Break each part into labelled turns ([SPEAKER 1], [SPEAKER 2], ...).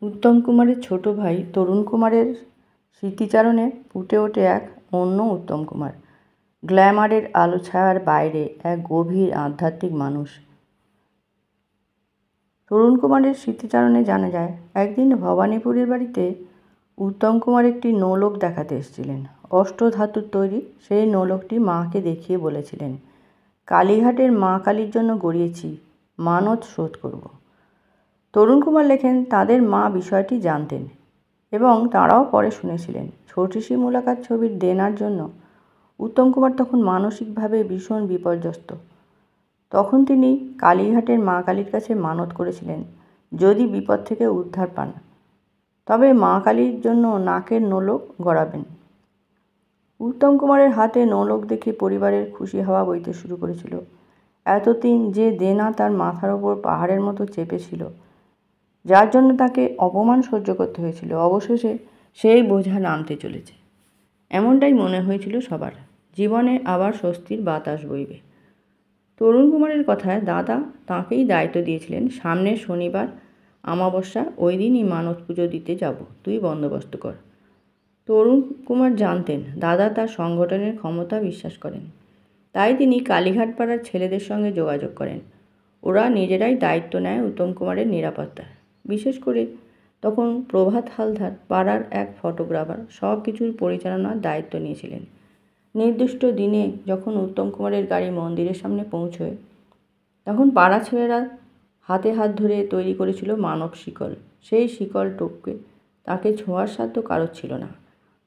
[SPEAKER 1] উত্তম কুমারের ছোট ভাই তরুণ কুমারের স্মৃতিচারণে ফুটে ওঠে এক অন্য উত্তম কুমার, গ্ল্যামারের আলো ছায়ার বাইরে এক গভীর আধ্যাত্মিক মানুষ। তরুণ কুমারের স্মৃতিচারণে জানা যায়, একদিন ভবানীপুরের বাড়িতে উত্তম কুমার একটি নৌলোক দেখাতে এসেছিলেন। অষ্টধাতুর তৈরি সেই নৌলোকটি মাকে দেখিয়ে বলেছিলেন, কালীঘাটের মা কালীর জন্য গড়িয়েছি, মানত শোধ করব। তরুণ কুমার লেখেন, তাদের মা বিষয়টি জানতেন এবং তাঁরাও পরে শুনেছিলেন। ছোটি সি মুলাকাত ছবির দেনার জন্য উত্তম কুমার তখন মানসিকভাবে ভীষণ বিপর্যস্ত। তখন তিনি কালীঘাটের মা কালীর কাছে মানত করেছিলেন, যদি বিপদ থেকে উদ্ধার পান তবে মা কালীর জন্য নাকের নোলক গড়াবেন। উত্তম কুমারের হাতে নোলক দেখে পরিবারের খুশি হাওয়া বইতে শুরু করেছিল। এতদিন যে দেনা তার মাথার ওপর পাহাড়ের মতো চেপেছিল, যার জন্য তাকে অপমান সহ্য করতে হয়েছিল, অবশেষে সেই বোঝা নামতে চলেছে। এমনটাই মনে হয়েছিল সবার। জীবনে আবার স্বস্তির বাতাস বইবে। তরুণ কুমারের কথায় দাদা তাঁকেই দায়িত্ব দিয়েছিলেন, সামনের শনিবার অমাবস্যা, ওই দিনই মানত পুজো দিতে যাব, তুই বন্দোবস্ত কর। তরুণ কুমার জানতেন দাদা তার সংগঠনের ক্ষমতা বিশ্বাস করেন, তাই তিনি কালীঘাট পাড়ার ছেলেদের সঙ্গে যোগাযোগ করেন। ওরা নিজেরাই দায়িত্ব নেয় উত্তম কুমারের নিরাপত্তার। বিশেষ করে তখন প্রভাত হালদার, পাড়ার এক ফটোগ্রাফার, সব কিছুর পরিচালনার দায়িত্ব নিয়েছিলেন। নির্দিষ্ট দিনে যখন উত্তম কুমারের গাড়ি মন্দিরের সামনে পৌঁছয়, তখন পাড়া ছেলেরা হাতে হাত ধরে তৈরি করেছিল মানব শিকল। সেই শিকল টপকে তাকে ছোঁয়ার সাধ্য কারোর ছিল না।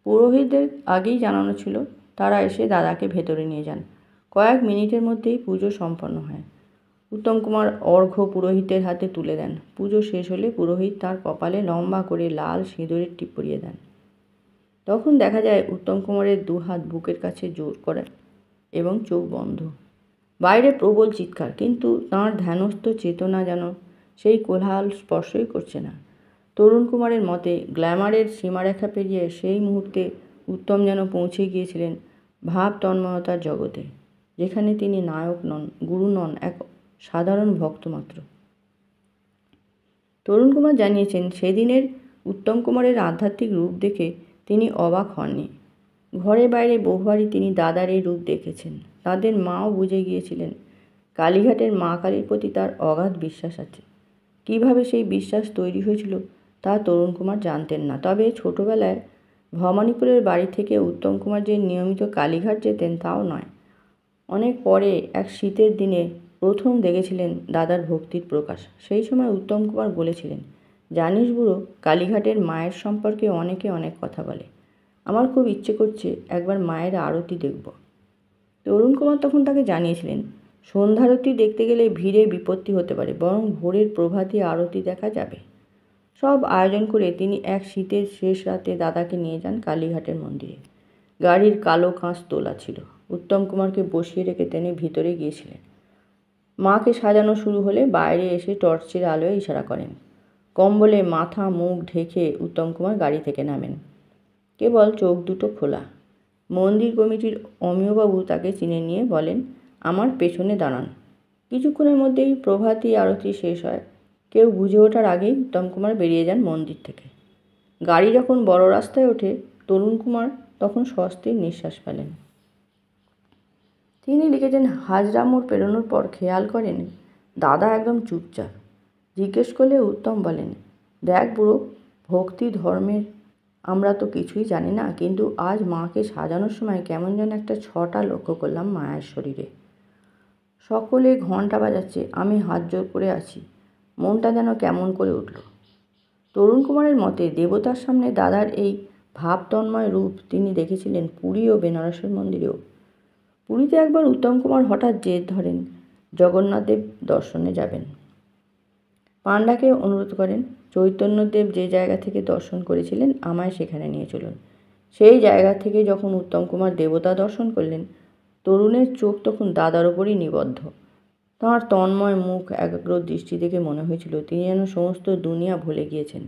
[SPEAKER 1] পুরোহিতদের আগেই জানানো ছিল, তারা এসে দাদাকে ভেতরে নিয়ে যান। কয়েক মিনিটের মধ্যেই পুজো সম্পন্ন হয়। উত্তম কুমার অর্ঘ্য পুরোহিতের হাতে তুলে দেন। পুজো শেষ হলে পুরোহিত তার কপালে লম্বা করে লাল সিঁদুরের টিপ পরিয়ে দেন। তখন দেখা যায় উত্তম কুমারের দুহাত বুকের কাছে জোর করে এবং চোখ বন্ধ। বাইরে প্রবল চিৎকার, কিন্তু তাঁর ধ্যানস্থ চেতনা যেন সেই কোলাহল স্পর্শই করছে না। তরুণ কুমারের মতে, গ্ল্যামারের সীমারেখা পেরিয়ে সেই মুহূর্তে উত্তম যেন পৌঁছে গিয়েছিলেন ভাব তন্ময়তার জগতে, যেখানে তিনি নায়ক নন, গুরু নন, এক সাধারণ ভক্ত মাত্র। তরুণ কুমার জানিয়েছেন, সেদিনের উত্তম কুমারের আধ্যাত্মিক রূপ দেখে তিনি অবাক হননি। ঘরে বাইরে বহুবারই তিনি দাদার এই রূপ দেখেছেন। তাদের মাও বুঝে গিয়েছিলেন কালীঘাটের মা কালীর প্রতি তার অগাধ বিশ্বাস আছে। কিভাবে সেই বিশ্বাস তৈরি হয়েছিল তা তরুণ কুমার জানতেন না। তবে ছোটবেলায় ভবানীপুরের বাড়ি থেকে উত্তম কুমার যে নিয়মিত কালীঘাট যেতেন তাও নয়। অনেক পরে এক শীতের দিনে প্রথম দেখেছিলেন দাদার ভক্তির প্রকাশ। সেই সময় উত্তম কুমার বলেছিলেন, জানিস বুড়ো, কালীঘাটের মায়ের সম্পর্কে অনেকে অনেক কথা বলে, আমার খুব ইচ্ছে করছে একবার মায়ের আরতি দেখব। তরুণ কুমার তখন তাকে জানিয়েছিলেন, সন্ধ্যারতি দেখতে গেলে ভিড়ে বিপত্তি হতে পারে, বরং ভোরের প্রভাতী আরতি দেখা যাবে। সব আয়োজন করে তিনি এক শীতের শেষ রাতে দাদাকে নিয়ে যান কালীঘাটের মন্দিরে। গাড়ির কালো কাঁচ তোলা ছিল। উত্তম কুমারকে বসিয়ে রেখে তিনি ভিতরে গিয়েছিলেন। মাকে সাজানো শুরু হলে বাইরে এসে টর্চের আলোয় ইশারা করেন। কম্বলে মাথা মুখ ঢেকে উত্তম কুমার গাড়ি থেকে নামেন। কেবল চোখ দুটো খোলা। মন্দির কমিটির অমিয়বাবু তাকে চিনে নিয়ে বলেন, আমার পেছনে দাঁড়ান। কিছুক্ষণের মধ্যেই প্রভাতী আরতি শেষ হয়। কেউ বুঝে ওঠার আগেই উত্তম কুমার বেরিয়ে যান মন্দির থেকে। গাড়ি যখন বড় রাস্তায় ওঠে, তরুণ কুমার তখন স্বস্তির নিঃশ্বাস ফেলেন। তিনি লিখেছেন, হাজরা মোড় পেরোনোর পর খেয়াল করেন দাদা একদম চুপচাপ। জিজ্ঞেস করলে উত্তম বলেন, দেখ বুড়ো, ভক্তি ধর্মের আমরা তো কিছুই জানি না, কিন্তু আজ মাকে সাজানোর সময় কেমন যেন একটা ছটা লক্ষ্য করলাম মায়ের শরীরে। সকলে ঘণ্টা বাজাচ্ছে, আমি হাত জোর করে আছি, মনটা যেন কেমন করে উঠল। তরুণ কুমারের মতে, দেবতার সামনে দাদার এই ভাবতন্ময় রূপ তিনি দেখেছিলেন পুরী ও বেনারসের মন্দিরেও। পুরীতে একবার উত্তম কুমার হঠাৎ জেদ ধরেন জগন্নাথদেব দর্শনে যাবেন। পাণ্ডাকে অনুরোধ করেন, চৈতন্যদেব যে জায়গা থেকে দর্শন করেছিলেন আমায় সেখানে নিয়ে চলুন। সেই জায়গা থেকে যখন উত্তম কুমার দেবতা দর্শন করলেন, তরুণের চোখ তখন দাদার ওপরই নিবদ্ধ। তাঁর তন্ময় মুখ, একাগ্র দৃষ্টি দেখে মনে হয়েছিল তিনি যেন সমস্ত দুনিয়া ভুলে গিয়েছেন।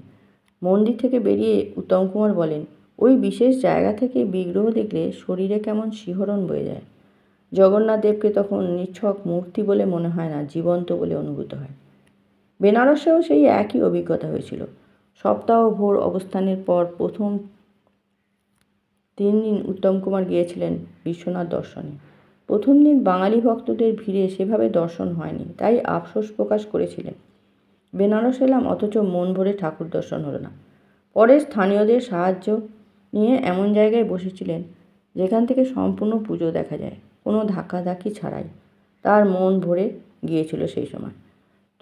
[SPEAKER 1] মন্দির থেকে বেরিয়ে উত্তম কুমার বলেন, ওই বিশেষ জায়গা থেকে বিগ্রহ দেখলে শরীরে কেমন শিহরণ বয়ে যায়। জগন্নাথ দেবকে তখন নিছক মূর্তি বলে মনে হয় না, জীবন্ত বলে অনুভূত হয়। বেনারসেও সেই একই অভিজ্ঞতা হয়েছিল। সপ্তাহভর অবস্থানের পর প্রথম 3 দিন উত্তম কুমার গিয়েছিলেন বিশ্বনাথ দর্শনে। প্রথম দিন বাঙালি ভক্তদের ভিড়ে সেভাবে দর্শন হয়নি, তাই আফসোস প্রকাশ করেছিলেন, বেনারস এলাম অথচ মন ভরে ঠাকুর দর্শন হলো না। পরে স্থানীয়দের সাহায্য নিয়ে এমন জায়গায় বসেছিলেন যেখান থেকে সম্পূর্ণ পুজো দেখা যায়, কোনো ধাক্কাধাক্কি ছাড়াই। তার মন ভরে গিয়েছিল সেই সময়।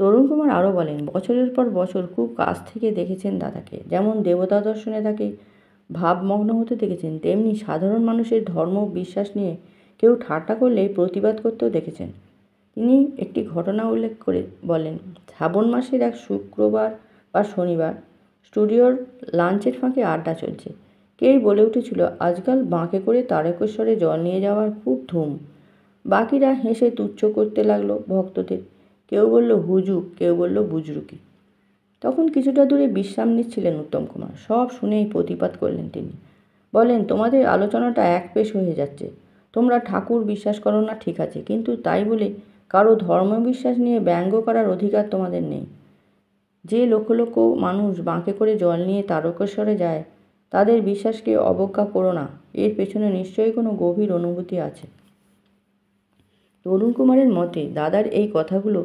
[SPEAKER 1] তরুণ কুমার আরও বলেন, বছরের পর বছর খুব কাছ থেকে দেখেছেন দাদাকে। যেমন দেবতা দর্শনে তাকে ভাবমগ্ন হতে দেখেছেন, তেমনি সাধারণ মানুষের ধর্ম বিশ্বাস নিয়ে কেউ ঠাট্টা করলে প্রতিবাদ করতেও দেখেছেন। তিনি একটি ঘটনা উল্লেখ করে বলেন, শ্রাবণ মাসের এক শুক্রবার বা শনিবার স্টুডিওর লাঞ্চের ফাঁকে আড্ডা চলছে। কেউ বলে উঠেছিল, আজকাল বাঁকে করে তারকেশ্বরে জল নিয়ে যাওয়ার খুব ধুম। বাকিরা হেসে তুচ্ছ করতে লাগলো ভক্তদের। কেউ বলল হুজুক, কেউ বলল বুজরুকি। তখন কিছুটা দূরে বিশ্রাম নিচ্ছিলেন উত্তম কুমার। সব শুনেই প্রতিবাদ করলেন তিনি। বলেন, তোমাদের আলোচনাটা একপেশ হয়ে যাচ্ছে। তোমরা ঠাকুর বিশ্বাস করো না ঠিক আছে, কিন্তু তাই বলে কারো ধর্মবিশ্বাস নিয়ে ব্যঙ্গ করার অধিকার তোমাদের নেই। যে লক্ষ লক্ষ মানুষ বাঁকে করে জল নিয়ে তারকেশ্বরে যায়, তাদের বিশ্বাসকে অবজ্ঞা করো না। এর পেছনে নিশ্চয়ই কোনো গভীর অনুভূতি আছে। তরুণ কুমারের মতে দাদার এই কথাগুলো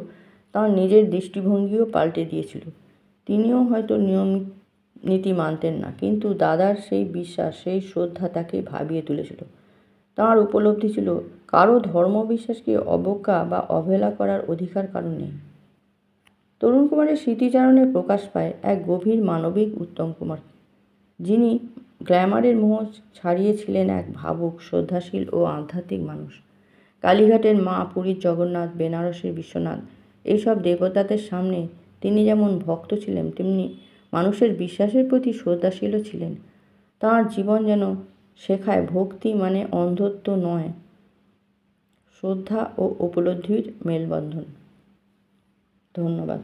[SPEAKER 1] তাঁর নিজের দৃষ্টিভঙ্গিও পাল্টে দিয়েছিল। তিনিও হয়তো নিয়ম নীতি মানতেন না, কিন্তু দাদার সেই বিশ্বাস, সেই শ্রদ্ধা তাকে ভাবিয়ে তুলেছিল। তাঁর উপলব্ধি ছিল, কারো ধর্মবিশ্বাসকে অবজ্ঞা বা অবহেলা করার অধিকার কারণ নেই। তরুণ কুমারের স্মৃতিচারণে প্রকাশ পায় এক গভীর মানবিক উত্তম কুমার, যিনি গ্ল্যামারের মোহ ছাড়িয়েছিলেন এক ভাবুক, শ্রদ্ধাশীল ও আধ্যাত্মিক মানুষ। কালীঘাটের মা, পুরীর জগন্নাথ, বেনারসের বিশ্বনাথ, এইসব দেবতাদের সামনে তিনি যেমন ভক্ত ছিলেন, তেমনি মানুষের বিশ্বাসের প্রতি শ্রদ্ধাশীলও ছিলেন। তাঁর জীবন যেন শেখায়, ভক্তি মানে অন্ধত্ব নয়, শ্রদ্ধা ও উপলব্ধির মেলবন্ধন। ধন্যবাদ।